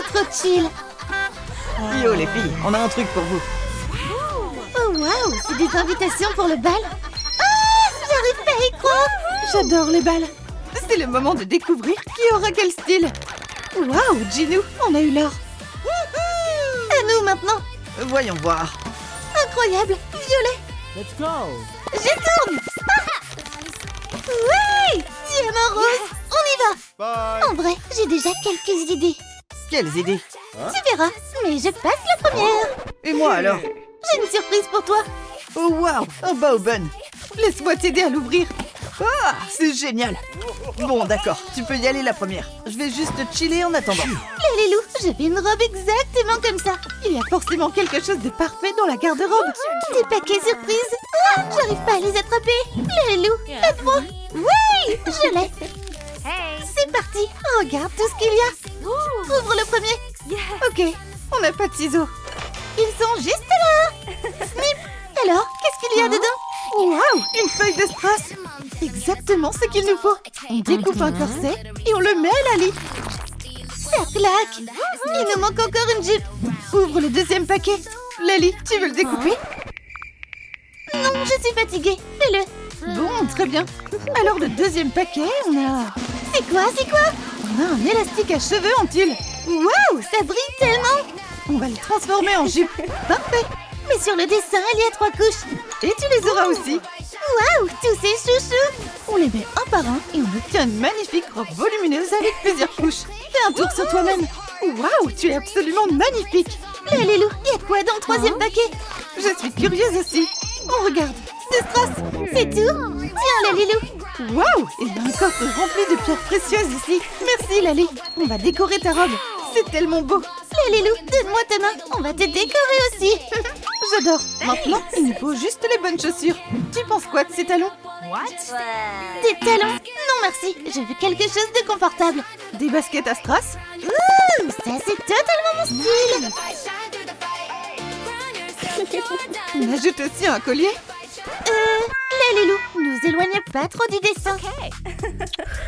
c'est trop chill. Yo les filles, on a un truc pour vous. Oh waouh, c'est des invitations pour le bal. Ah, j'arrive pas à y croire. J'adore les balles. C'est le moment de découvrir qui aura quel style. Waouh, Ginou, on a eu l'or. À nous maintenant. Voyons voir. Incroyable, violet. Let's go! Je tourne. Oui, diamant rose, on y va. Bye! En vrai, j'ai déjà quelques idées. Quelles idées? Tu verras, mais je passe la première. Et moi alors? J'ai une surprise pour toi. Oh waouh, un baobun. Laisse-moi t'aider à l'ouvrir. Ah, c'est génial. Bon d'accord, tu peux y aller la première. Je vais juste chiller en attendant. Les loulous, j'avais une robe exactement comme ça. Il y a forcément quelque chose de parfait dans la garde-robe. Des paquets surprises. Ah, j'arrive pas à les attraper. Les loulous, aide-moi. Oui, je l'ai. C'est parti. Regarde tout ce qu'il y a. Ouvre le premier. Ok, on n'a pas de ciseaux. Ils sont juste là. Snip. Alors, qu'est-ce qu'il y a dedans? Waouh, une feuille de strass. Exactement ce qu'il nous faut. On découpe un corset et on le met à Lali. Ça claque. Il nous manque encore une jupe. Ouvre le deuxième paquet. Lali, tu veux le découper? Non, je suis fatiguée. Fais-le. Bon, très bien. Alors le deuxième paquet, on a C'est quoi? un élastique à cheveux en tulle. Waouh, ça brille tellement. On va le transformer en jupe. Parfait. Mais sur le dessin, il y a 3 couches. Et tu les auras aussi. Waouh, tous ces chouchous. On les met un par un et on obtient une magnifique robe volumineuse avec plusieurs couches. Fais un tour sur toi-même. Waouh, tu es absolument magnifique. Les loulous, il y a quoi dans le troisième paquet? Je suis curieuse aussi. On regarde. C'est strass. C'est tout? Tiens, les loulous. Waouh, il y a un coffre rempli de pierres précieuses ici. Merci Lali. On va décorer ta robe. C'est tellement beau. Les loulous, donne-moi ta main. On va te décorer aussi. J'adore. Maintenant, il nous faut juste les bonnes chaussures. Tu penses quoi de ces talons? Des talons? Non merci, je veux quelque chose de confortable. Des baskets à strass? Ouh, ça c'est totalement mon style. On ajoute aussi un collier. Les loulous, nous éloignez pas trop du dessin.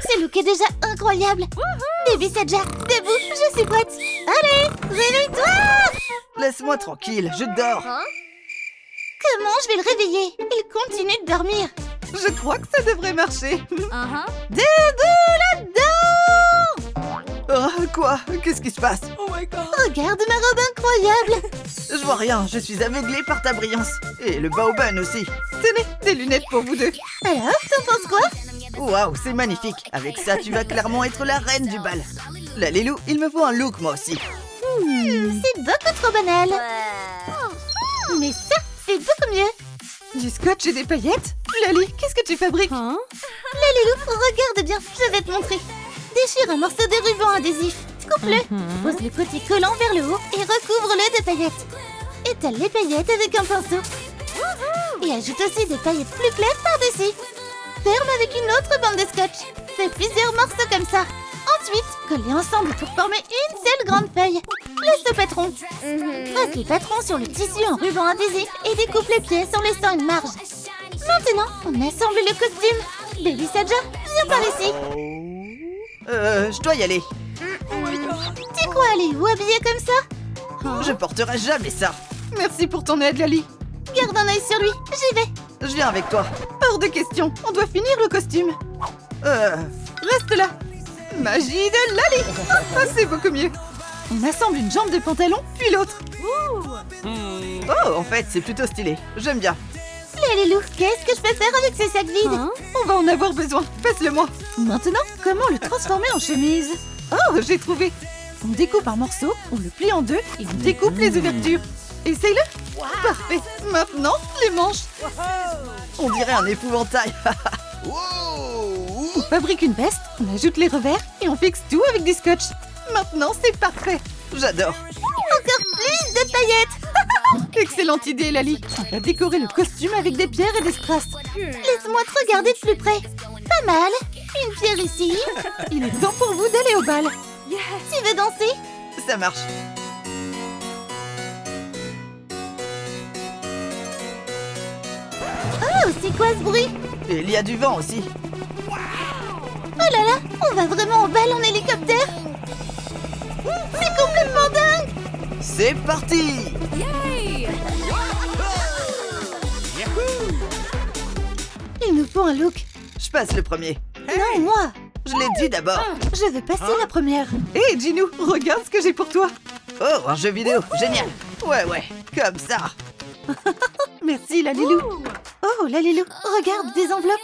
Ce look est déjà incroyable. Baby Saja, debout, je suis prête. Allez, réveille-toi. Laisse-moi tranquille, je dors. Comment je vais le réveiller? Il continue de dormir. Je crois que ça devrait marcher. Debout là-dedans. Oh, quoi? Qu'est-ce qui se passe? Regarde ma robe incroyable. Je vois rien, je suis aveuglée par ta brillance. Et le baobun aussi. Tenez, des lunettes pour vous deux. Alors, t'en penses quoi? Waouh, c'est magnifique. Avec ça, tu vas clairement être la reine du bal. La Lilou, il me faut un look moi aussi. C'est beaucoup trop banal. Mais ça, c'est beaucoup mieux. Du scotch et des paillettes? Lali, qu'est-ce que tu fabriques? Les loulous, regarde bien, je vais te montrer. Déchire un morceau de ruban adhésif. Coupe-le, pose le côté collant vers le haut et recouvre-le de paillettes. Étale les paillettes avec un pinceau. Et ajoute aussi des paillettes plus claires par-dessus. Ferme avec une autre bande de scotch. Fais plusieurs morceaux comme ça. Ensuite, colle-les ensemble pour former une seule grande feuille. Laisse au patron. Trace les patrons sur le tissu en ruban adhésif et découpe les pièces en laissant une marge. Maintenant, on assemble le costume. Baby Saja, viens par ici. Je dois y aller. Tu crois aller où habillée comme ça? Je porterai jamais ça. Merci pour ton aide, Lali. Garde un œil sur lui, j'y vais. Je viens avec toi. Hors de question, on doit finir le costume. Reste là. Magie de Lali. Ah, c'est beaucoup mieux. On assemble une jambe de pantalon, puis l'autre. Oh, en fait, c'est plutôt stylé. J'aime bien. Les loulous, qu'est-ce que je peux faire avec ce sac vide? On va en avoir besoin. Passe-le-moi. Maintenant, comment le transformer en chemise? Oh, j'ai trouvé. On découpe un morceau, on le plie en deux et on découpe les ouvertures. Essaye-le. Parfait. Maintenant, les manches. On dirait un épouvantail. On fabrique une veste, on ajoute les revers et on fixe tout avec du scotch. Maintenant, c'est parfait. J'adore. Encore plus de paillettes. Excellente idée, Lali. On va décorer le costume avec des pierres et des strass. Laisse-moi te regarder de plus près. Pas mal. Une pierre ici. Il est temps pour vous d'aller au bal. Tu veux danser? Ça marche. Oh, c'est quoi ce bruit? Et il y a du vent aussi. Oh là là, on va vraiment au bal en hélicoptère? C'est complètement C'est parti! Il nous faut un look. Je passe le premier. Non, moi. Je l'ai dit d'abord. Je veux passer la première. Hé, Ginou, regarde ce que j'ai pour toi. Oh, un jeu vidéo, génial. Ouais, comme ça. Merci, Lalilou. Oh, Lalilou, regarde des enveloppes.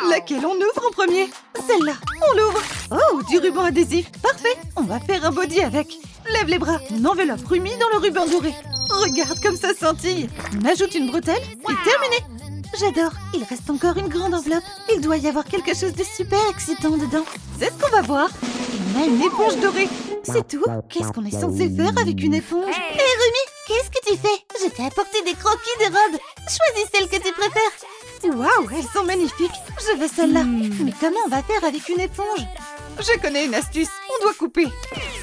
Laquelle on ouvre en premier? Celle-là, on l'ouvre. Oh, du ruban adhésif. Parfait, on va faire un body avec. Lève les bras. Une enveloppe Rumi dans le ruban doré. Regarde comme ça scintille. On ajoute une bretelle et terminé. J'adore. Il reste encore une grande enveloppe. Il doit y avoir quelque chose de super excitant dedans. C'est ce qu'on va voir. On a une éponge dorée. C'est tout. Qu'est-ce qu'on est censé faire avec une éponge? Hé Rumi, qu'est-ce que tu fais? Je t'ai apporté des croquis de robes. Choisis celle que tu préfères. Waouh, elles sont magnifiques. Je veux celle-là. Mais comment on va faire avec une éponge? Je connais une astuce. On doit couper.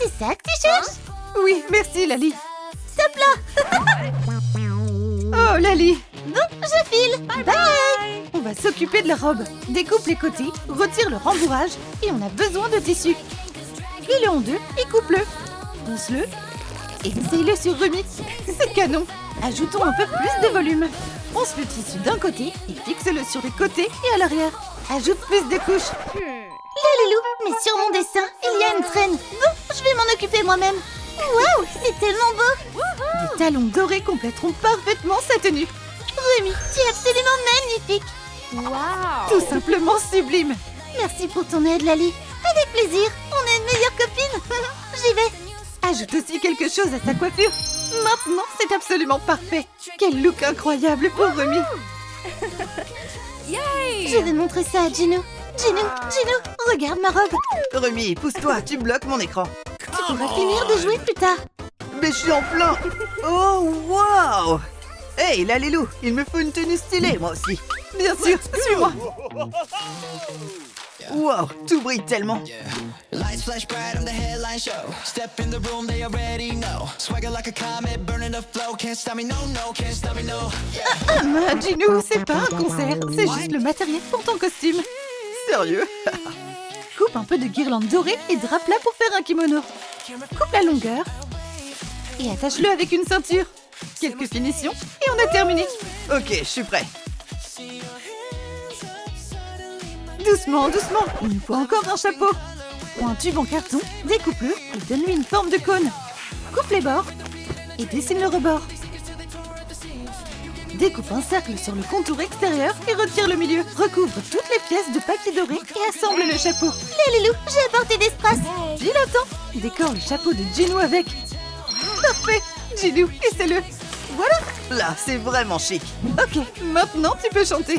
C'est ça que tu cherches? Oui, merci, Lali. Stop là. Oh, Lali. Bon, je file. Bye. On va s'occuper de la robe. Découpe les côtés, retire le rembourrage et on a besoin de tissu. Plie-le en deux et coupe-le. Ponce-le et essaye-le sur Rumi. C'est canon. Ajoutons un peu plus de volume. Ponce le tissu d'un côté et fixe-le sur les côtés et à l'arrière. Ajoute plus de couches. Lalilou, mais sur mon dessin, il y a une traîne. Bon, je vais m'en occuper moi-même. Waouh, c'est tellement beau. Des talons dorés compléteront parfaitement sa tenue. Rumi, tu es absolument magnifique. Tout simplement sublime. Merci pour ton aide, Lali. Avec plaisir, on est une meilleure copine. J'y vais. Ajoute aussi quelque chose à sa coiffure. Maintenant, c'est absolument parfait. Quel look incroyable pour Rumi. Je vais montrer ça à Ginou. Ginou, regarde ma robe. Rumi, pousse-toi, tu bloques mon écran. Tu pourras finir de jouer plus tard. Mais je suis en plein. Oh, wow. Hey, Lalilou, il me faut une tenue stylée, moi aussi. Bien sûr, suis-moi. Wow, tout brille tellement. Lights flash bright on the headline show. Step in the room, they already know. Swagger like a comet, burning the flow. Can't stop me, no, can't stop me, no. Ginou, c'est pas un concert, c'est juste le matériel pour ton costume. Sérieux? Coupe un peu de guirlande dorée et drape-la pour faire un kimono. Coupe la longueur et attache-le avec une ceinture. Quelques finitions et on a terminé. Ok, je suis prêt. Doucement, doucement, il nous faut encore un chapeau. Prends un tube en carton, découpe-le et donne-lui une forme de cône. Coupe les bords et dessine le rebord. Découpe un cercle sur le contour extérieur et retire le milieu. Recouvre toutes les pièces de papier doré et assemble le chapeau. Lalilou, j'ai apporté des strass. Pilotant, décore le chapeau de Ginou avec. Parfait, Ginou, essaie-le. Voilà. Là, c'est vraiment chic. Ok, maintenant tu peux chanter.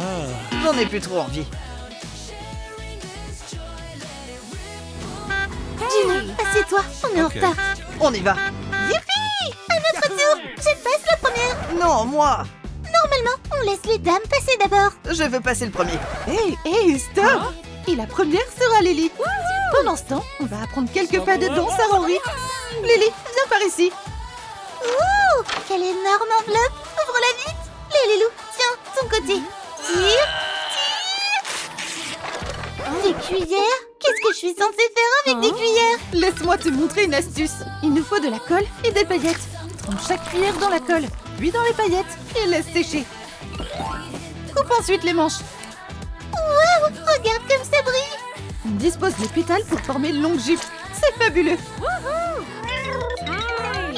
J'en ai plus trop envie. Ginou, assieds-toi, on est en retard. On y va. Youpi! À notre tour, je passe la première. Non, moi. Normalement, on laisse les dames passer d'abord. Je veux passer le premier. Hey, stop. Et la première sera Lily. Pendant ce temps, on va apprendre quelques pas de danse à Rory. Lily, viens par ici. Ouh, quelle énorme enveloppe. Ouvre-la vite. Lalilou, tiens, ton côté. Tire. Des cuillères? Qu'est-ce que je suis censée faire avec des cuillères? Laisse-moi te montrer une astuce. Il nous faut de la colle et des paillettes. Trempe chaque cuillère dans la colle, puis dans les paillettes et laisse sécher. Coupe ensuite les manches. Waouh, regarde comme ça brille. On dispose les pétales pour former une longue jupe. C'est fabuleux.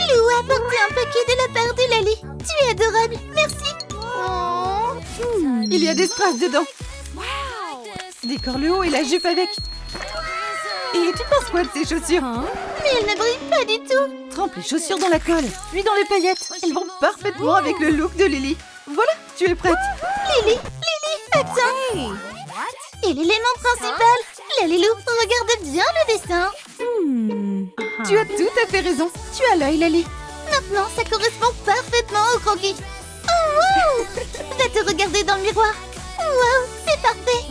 Lou a apporté un paquet de la part de Lali. Tu es adorable, merci. Oh. Il y a des strass dedans. Décore le haut et la jupe avec. Et tu penses quoi de ces chaussures? Mais elle ne brille pas du tout. Trempe les chaussures dans la colle, puis dans les paillettes. Elles vont parfaitement avec le look de Lily. Voilà, tu es prête. Lily, attends. Et l'élément principal. Lalilou, regarde bien le dessin. Tu as tout à fait raison. Tu as l'œil, Lali. Maintenant, ça correspond parfaitement au croquis. Oh, wow. Va te regarder dans le miroir. Wow, c'est parfait.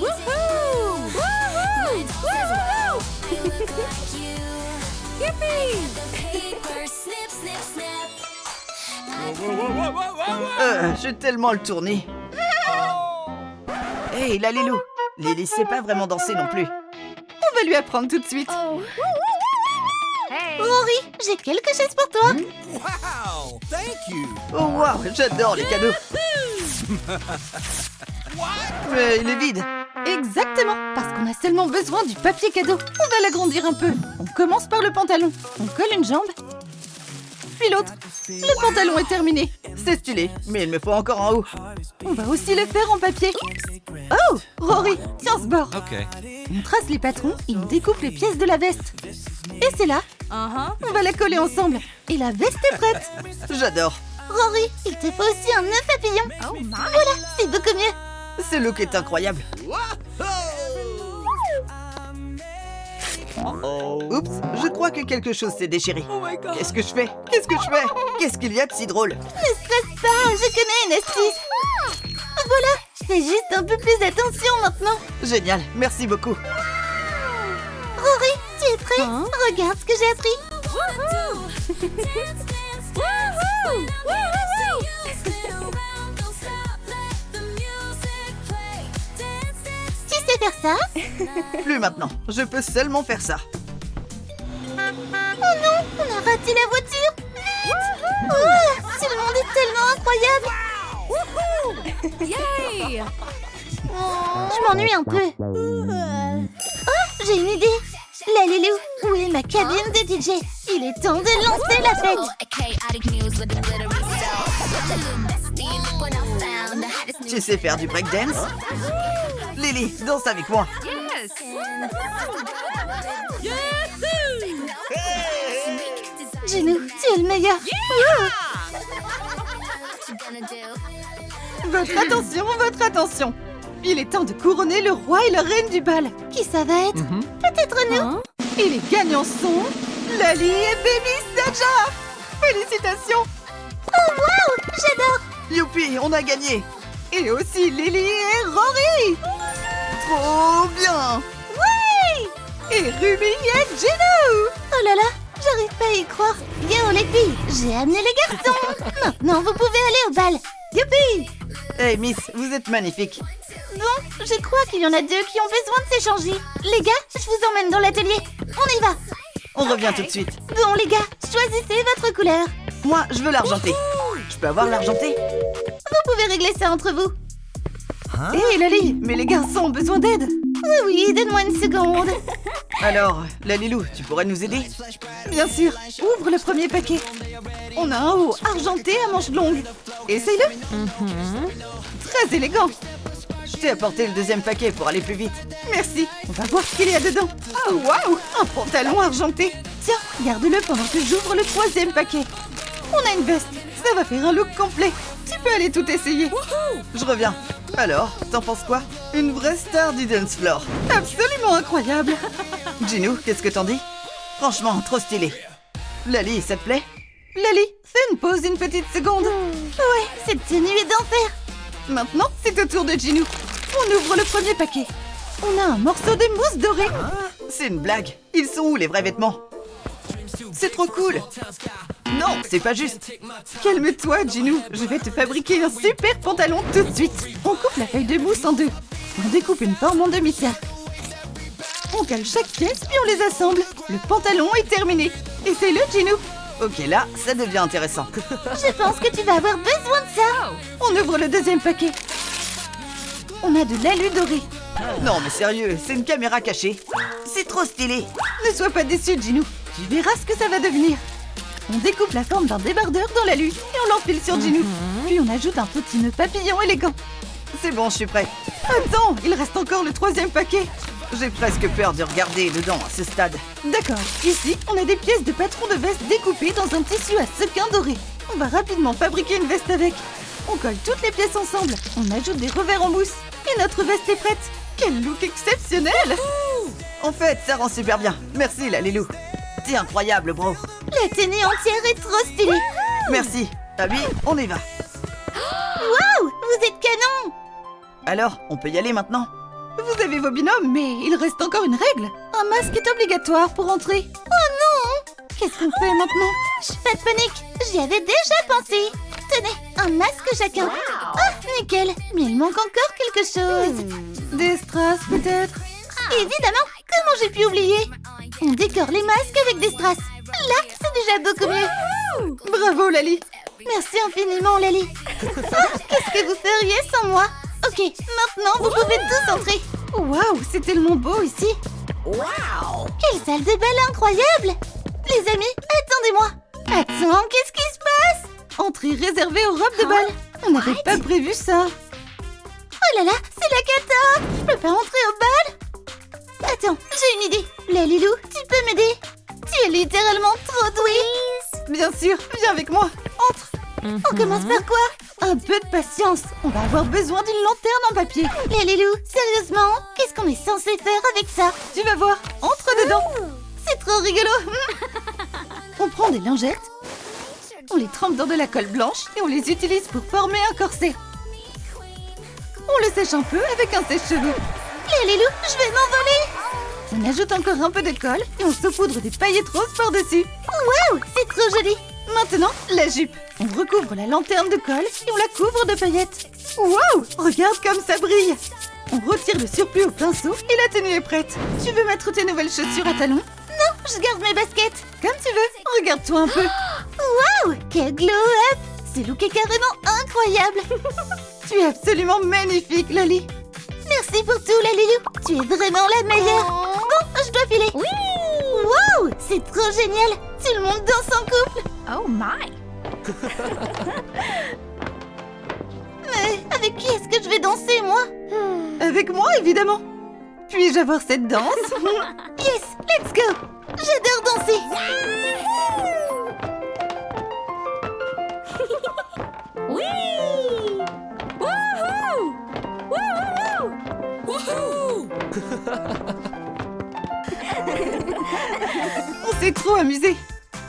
J'ai tellement le tournis. Hey, Lalilou. Lily sait pas vraiment danser non plus. On va lui apprendre tout de suite. Oh, Rory, j'ai quelque chose pour toi. Wow! Thank you! Oh wow, j'adore les cadeaux. Mais il est vide. Exactement, parce qu'on a seulement besoin du papier cadeau. On va l'agrandir un peu. On commence par le pantalon. On colle une jambe, puis l'autre. Le pantalon est terminé. C'est stylé, mais il me faut encore un haut. On va aussi le faire en papier. Oh, Rory, tiens ce bord. Okay. On trace les patrons et on découpe les pièces de la veste. Et c'est là. On va la coller ensemble. Et la veste est prête. J'adore. Rory, il te faut aussi un nœud papillon. Voilà, c'est beaucoup mieux. Ce look est incroyable. Oups, je crois que quelque chose s'est déchiré. Qu'est-ce que je fais? Qu'est-ce qu'il y a de si drôle? Ne stresse pas, je connais une astuce. Voilà, fais juste un peu plus attention maintenant. Génial, merci beaucoup. Rory, tu es prêt? Regarde ce que j'ai appris. Tu sais faire ça? Plus maintenant, je peux seulement faire ça. Oh non, on a raté la voiture. Vite! Oh, ce monde est tellement incroyable. Je m'ennuie un peu. Oh, j'ai une idée. Lalilou, où est ma cabine de DJ? Il est temps de lancer la fête. Tu sais faire du breakdance? Lily, danse avec moi. Genou, tu es le meilleur. Votre attention. Il est temps de couronner le roi et la reine du bal. Qui ça va être? Peut-être nous. Et les gagnants sont Lali et Baby Saja. Félicitations. Oh wow, j'adore. Youpi, on a gagné. Et aussi Lily et Rory. Trop bien. Oui. Et Ruby et Gino. Oh là là, j'arrive pas à y croire. Yo les filles, j'ai amené les garçons. Maintenant, vous pouvez aller au bal. Youpi. Hey Miss, vous êtes magnifique. Bon, je crois qu'il y en a deux qui ont besoin de s'échanger. Les gars, je vous emmène dans l'atelier. On y va. On revient tout de suite. Bon les gars, choisissez votre couleur. Moi, je veux l'argenté. Je peux avoir l'argenté? Vous pouvez régler ça entre vous. Hé Lali, mais les garçons ont besoin d'aide. Oui, donne-moi une seconde. Alors, Lalilou, tu pourrais nous aider? Bien sûr, ouvre le premier paquet. On a un haut argenté à manches longues. Essaye-le. Très élégant. Je t'ai apporté le deuxième paquet pour aller plus vite. Merci. On va voir ce qu'il y a dedans. Oh waouh, un pantalon argenté. Tiens, garde-le pendant que j'ouvre le troisième paquet. On a une veste. Ça va faire un look complet. Tu peux aller tout essayer. Je reviens. Alors, t'en penses quoi? Une vraie star du dance floor. Absolument incroyable. Ginou, qu'est-ce que t'en dis? Franchement, trop stylé. Lali, ça te plaît? Lali, fais une pause une petite seconde. Ouais, cette tenue est d'enfer. Maintenant, c'est au tour de Ginou. On ouvre le premier paquet. On a un morceau de mousse dorée. C'est une blague. Ils sont où les vrais vêtements? C'est trop cool. Non, c'est pas juste. Calme-toi, Ginou. Je vais te fabriquer un super pantalon tout de suite. On coupe la feuille de mousse en deux. On découpe une forme en demi-cercle. On cale chaque pièce puis on les assemble. Le pantalon est terminé. Essaye-le, Ginou. Ok, là, ça devient intéressant. Je pense que tu vas avoir besoin de ça. On ouvre le deuxième paquet. On a de l'alu doré. Non, mais sérieux, c'est une caméra cachée. C'est trop stylé. Ne sois pas déçu, Ginou. Tu verras ce que ça va devenir. On découpe la forme d'un débardeur dans l'alu et on l'enfile sur Ginou. Puis on ajoute un petit nœud papillon élégant. C'est bon, je suis prêt. Attends, il reste encore le troisième paquet. J'ai presque peur de regarder dedans à ce stade. D'accord. Ici, on a des pièces de patron de veste découpées dans un tissu à sequins doré. On va rapidement fabriquer une veste avec. On colle toutes les pièces ensemble. On ajoute des revers en mousse. Et notre veste est prête. Quel look exceptionnel! En fait, ça rend super bien. Merci, Lalilou. T'es incroyable, bro. La tenue entière est trop stylée. Merci. Abby, on y va. Waouh, vous êtes canon. Alors, on peut y aller maintenant? Vous avez vos binômes, mais il reste encore une règle. Un masque est obligatoire pour entrer. Oh non. Qu'est-ce qu'on fait maintenant? Pas de panique, j'y avais déjà pensé. Tenez, un masque chacun. Oh, nickel. Mais il manque encore quelque chose. Des strass, peut-être? Évidemment, comment j'ai pu oublier? On décore les masques avec des strass. Là, ce déjà beaucoup mieux. Bravo, Lali. Merci infiniment, Lali. Ah, qu'est-ce que vous feriez sans moi? Ok, maintenant vous pouvez tous entrer. Waouh, c'est tellement beau ici. Quelle salle de bal incroyable! Les amis, attendez-moi. Attends, qu'est-ce qui se passe? Entrée réservée aux robes de bal. On n'avait pas prévu ça. Oh là là, c'est la cata! Je peux pas entrer au bal? Attends, j'ai une idée. Lalilou, tu peux m'aider? Tu es littéralement trop douée. Bien sûr, viens avec moi. Entre. On commence par quoi? Un peu de patience. On va avoir besoin d'une lanterne en papier. Lalilou, sérieusement, qu'est-ce qu'on est censé faire avec ça? Tu vas voir. Entre dedans. C'est trop rigolo. On prend des lingettes. On les trempe dans de la colle blanche et on les utilise pour former un corset. On le sèche un peu avec un sèche-cheveux. Lalilou, je vais m'envoler. On ajoute encore un peu de colle et on saupoudre des paillettes roses par-dessus. Waouh, c'est trop joli. Maintenant, la jupe. On recouvre la lanterne de colle et on la couvre de paillettes. Waouh, regarde comme ça brille. On retire le surplus au pinceau et la tenue est prête. Tu veux mettre tes nouvelles chaussures à talons? Non, je garde mes baskets. Comme tu veux. Regarde-toi un peu. Waouh, quel glow-up. Ce look est carrément incroyable. Tu es absolument magnifique, Lali. Merci pour tout, Lalilou. Tu es vraiment la meilleure. Bon, je dois filer. Oui. Waouh, c'est trop génial. Tout le monde danse en couple. Oh my! Mais avec qui est-ce que je vais danser, moi? Avec moi, évidemment. Puis-je avoir cette danse? Yes, let's go. J'adore danser. Oui! Woohoo! Woohoo! On s'est trop amusés.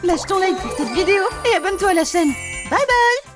Lâche ton like pour cette vidéo et abonne-toi à la chaîne. Bye bye!